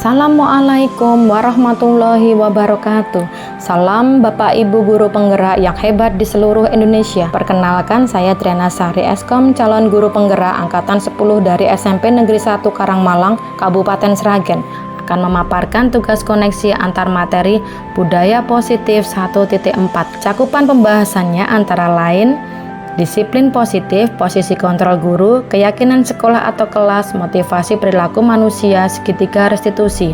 Assalamualaikum warahmatullahi wabarakatuh. Salam Bapak Ibu guru penggerak yang hebat di seluruh Indonesia. Perkenalkan, saya Triana Sari Eskom, calon guru penggerak angkatan 10 dari SMP Negeri 1 Karangmalang, Kabupaten Sragen, akan memaparkan tugas koneksi antar materi budaya positif 1.4. Cakupan pembahasannya antara lain disiplin positif, posisi kontrol guru, keyakinan sekolah atau kelas, motivasi perilaku manusia, segitiga restitusi.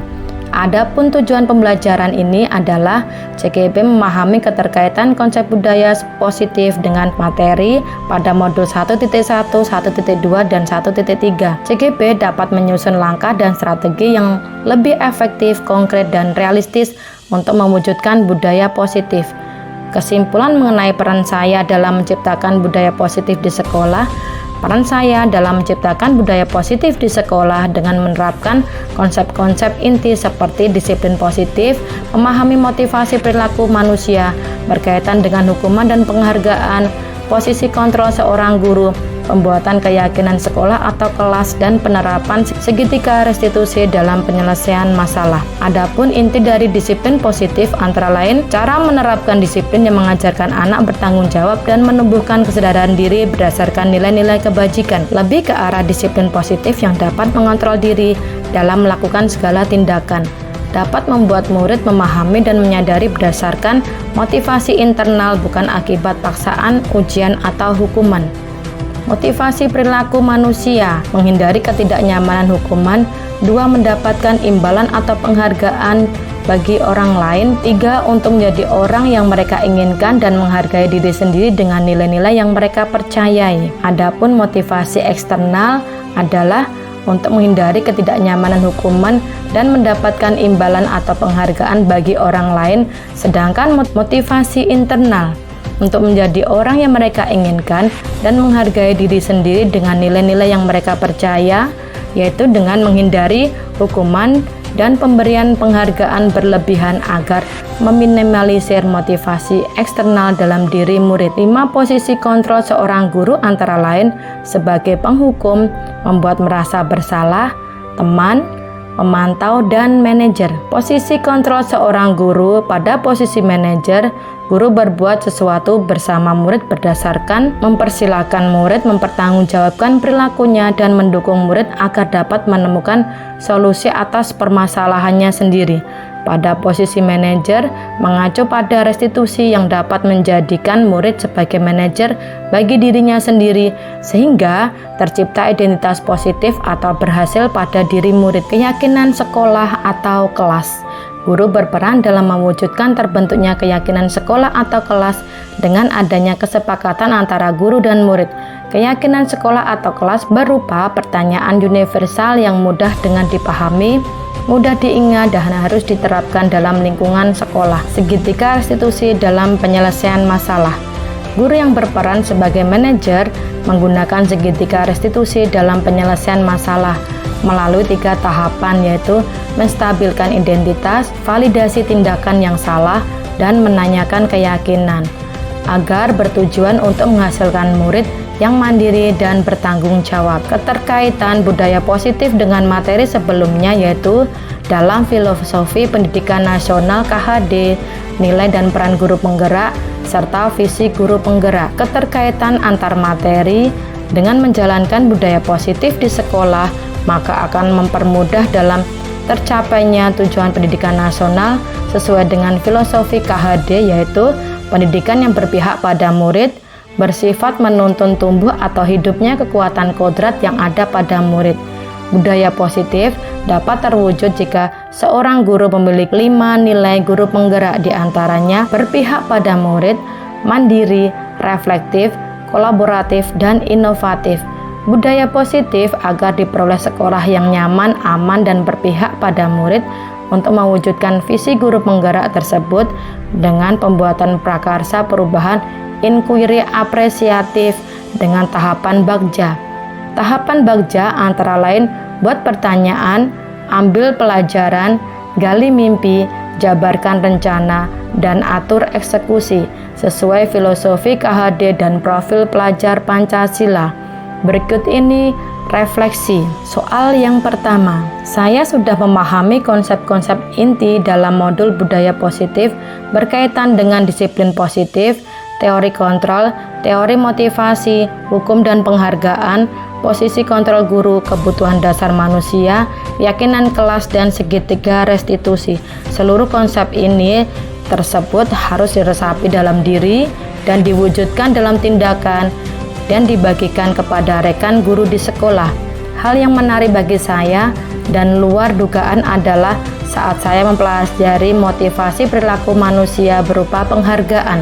Adapun tujuan pembelajaran ini adalah CGP memahami keterkaitan konsep budaya positif dengan materi pada modul 1.1, 1.2, dan 1.3. CGP dapat menyusun langkah dan strategi yang lebih efektif, konkret, dan realistis untuk mewujudkan budaya positif. Kesimpulan mengenai peran saya dalam menciptakan budaya positif di sekolah. Peran saya dalam menciptakan budaya positif di sekolah dengan menerapkan konsep-konsep inti seperti disiplin positif, memahami motivasi perilaku manusia, berkaitan dengan hukuman dan penghargaan, posisi kontrol seorang guru, pembuatan keyakinan sekolah atau kelas, dan penerapan segitiga restitusi dalam penyelesaian masalah. Adapun inti dari disiplin positif antara lain cara menerapkan disiplin yang mengajarkan anak bertanggung jawab dan menumbuhkan kesadaran diri berdasarkan nilai-nilai kebajikan, lebih ke arah disiplin positif yang dapat mengontrol diri dalam melakukan segala tindakan, dapat membuat murid memahami dan menyadari berdasarkan motivasi internal bukan akibat paksaan, ujian, atau hukuman. Motivasi perilaku manusia, menghindari ketidaknyamanan hukuman. 2. Mendapatkan imbalan atau penghargaan bagi orang lain. 3. Untuk menjadi orang yang mereka inginkan dan menghargai diri sendiri dengan nilai-nilai yang mereka percayai. Adapun motivasi eksternal adalah untuk menghindari ketidaknyamanan hukuman dan mendapatkan imbalan atau penghargaan bagi orang lain. Sedangkan motivasi internal untuk menjadi orang yang mereka inginkan dan menghargai diri sendiri dengan nilai-nilai yang mereka percaya, yaitu dengan menghindari hukuman dan pemberian penghargaan berlebihan agar meminimalisir motivasi eksternal dalam diri murid. 5. Posisi kontrol seorang guru antara lain sebagai penghukum, membuat merasa bersalah, teman, memantau, dan manajer. Posisi kontrol seorang guru pada posisi manajer, guru berbuat sesuatu bersama murid berdasarkan mempersilahkan murid mempertanggungjawabkan perilakunya dan mendukung murid agar dapat menemukan solusi atas permasalahannya sendiri. Pada posisi manajer, mengacu pada restitusi yang dapat menjadikan murid sebagai manajer bagi dirinya sendiri, sehingga tercipta identitas positif atau berhasil pada diri murid. Keyakinan sekolah atau kelas. Guru berperan dalam mewujudkan terbentuknya keyakinan sekolah atau kelas dengan adanya kesepakatan antara guru dan murid. Keyakinan sekolah atau kelas berupa pertanyaan universal yang mudah dengan dipahami, mudah diingat, dan harus diterapkan dalam lingkungan sekolah. Segitiga restitusi dalam penyelesaian masalah. Guru yang berperan sebagai manajer menggunakan segitiga restitusi dalam penyelesaian masalah melalui 3 tahapan, yaitu menstabilkan identitas, validasi tindakan yang salah, dan menanyakan keyakinan, agar bertujuan untuk menghasilkan murid yang mandiri dan bertanggung jawab. Keterkaitan budaya positif dengan materi sebelumnya, yaitu dalam filosofi pendidikan nasional KHD, nilai dan peran guru penggerak, serta visi guru penggerak. Keterkaitan antar materi dengan menjalankan budaya positif di sekolah, maka akan mempermudah dalam tercapainya tujuan pendidikan nasional sesuai dengan filosofi KHD, yaitu pendidikan yang berpihak pada murid, bersifat menuntun tumbuh atau hidupnya kekuatan kodrat yang ada pada murid. Budaya positif dapat terwujud jika seorang guru memiliki 5 nilai guru penggerak, diantaranya berpihak pada murid, mandiri, reflektif, kolaboratif, dan inovatif. Budaya positif agar diperoleh sekolah yang nyaman, aman, dan berpihak pada murid. Untuk mewujudkan visi guru penggerak tersebut dengan pembuatan prakarsa perubahan inquiry apresiatif dengan tahapan bagja. Tahapan bagja antara lain buat pertanyaan, ambil pelajaran, gali mimpi, jabarkan rencana, dan atur eksekusi sesuai filosofi KHD dan profil pelajar Pancasila. Berikut ini Refleksi. Soal yang pertama, saya sudah memahami konsep-konsep inti dalam modul budaya positif berkaitan dengan disiplin positif, teori kontrol, teori motivasi, hukum dan penghargaan, posisi kontrol guru, kebutuhan dasar manusia, keyakinan kelas, dan segitiga restitusi. Seluruh konsep ini tersebut harus diresapi dalam diri dan diwujudkan dalam tindakan dan dibagikan kepada rekan guru di sekolah. Hal yang menarik bagi saya dan luar dugaan adalah saat saya mempelajari motivasi perilaku manusia berupa penghargaan.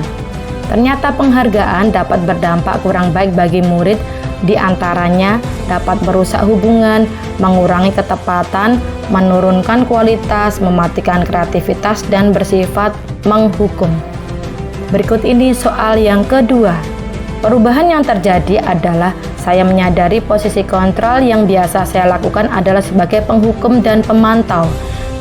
Ternyata penghargaan dapat berdampak kurang baik bagi murid, di antaranya dapat merusak hubungan, mengurangi ketepatan, menurunkan kualitas, mematikan kreativitas, dan bersifat menghukum. Berikut ini soal yang kedua. Perubahan yang terjadi adalah saya menyadari posisi kontrol yang biasa saya lakukan adalah sebagai penghukum dan pemantau.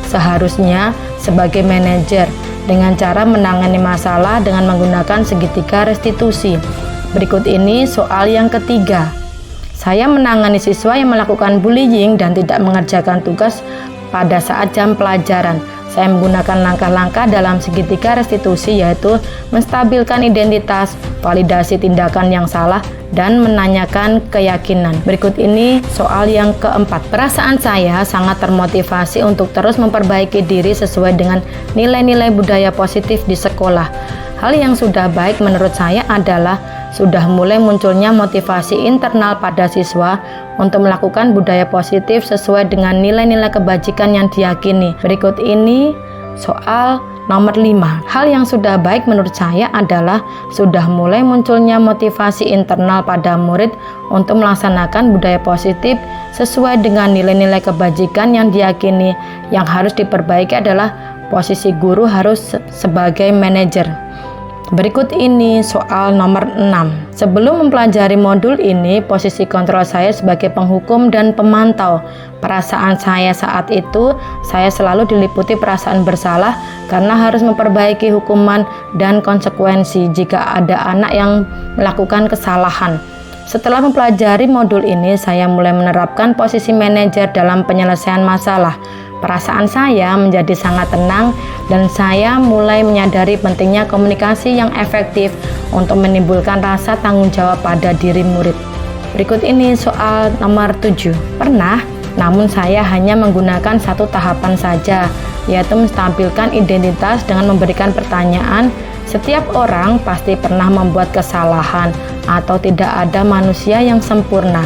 Seharusnya sebagai manajer dengan cara menangani masalah dengan menggunakan segitiga restitusi. Berikut ini soal yang ketiga. Saya menangani siswa yang melakukan bullying dan tidak mengerjakan tugas pada saat jam pelajaran. Saya menggunakan langkah-langkah dalam segitiga restitusi, yaitu menstabilkan identitas, validasi tindakan yang salah, dan menanyakan keyakinan. Berikut ini soal yang keempat. Perasaan saya sangat termotivasi untuk terus memperbaiki diri sesuai dengan nilai-nilai budaya positif di sekolah. Hal yang sudah baik menurut saya adalah sudah mulai munculnya motivasi internal pada siswa untuk melakukan budaya positif sesuai dengan nilai-nilai kebajikan yang diyakini. Berikut ini soal nomor 5. Hal yang sudah baik menurut saya adalah sudah mulai munculnya motivasi internal pada murid untuk melaksanakan budaya positif sesuai dengan nilai-nilai kebajikan yang diyakini. Yang harus diperbaiki adalah posisi guru harus sebagai manajer. Berikut ini soal nomor 6. Sebelum mempelajari modul ini, posisi kontrol saya sebagai penghukum dan pemantau. Perasaan saya saat itu, saya selalu diliputi perasaan bersalah karena harus memperbaiki hukuman dan konsekuensi jika ada anak yang melakukan kesalahan. Setelah mempelajari modul ini, saya mulai menerapkan posisi manajer dalam penyelesaian masalah. Perasaan saya menjadi sangat tenang dan saya mulai menyadari pentingnya komunikasi yang efektif untuk menimbulkan rasa tanggung jawab pada diri murid. Berikut ini soal nomor 7. Pernah, namun saya hanya menggunakan satu tahapan saja, yaitu menstabilkan identitas dengan memberikan pertanyaan. Setiap orang pasti pernah membuat kesalahan atau tidak ada manusia yang sempurna.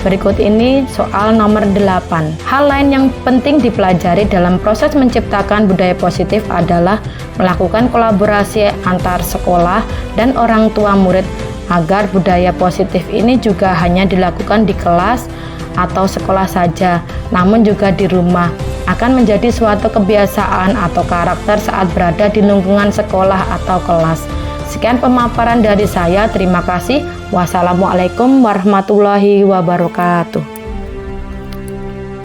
Berikut ini soal nomor 8. Hal lain yang penting dipelajari dalam proses menciptakan budaya positif adalah melakukan kolaborasi antar sekolah dan orang tua murid agar budaya positif ini juga hanya dilakukan di kelas atau sekolah saja, namun juga di rumah. Akan menjadi suatu kebiasaan atau karakter saat berada di lingkungan sekolah atau kelas. Sekian pemaparan dari saya. Terima kasih. Wassalamualaikum warahmatullahi wabarakatuh.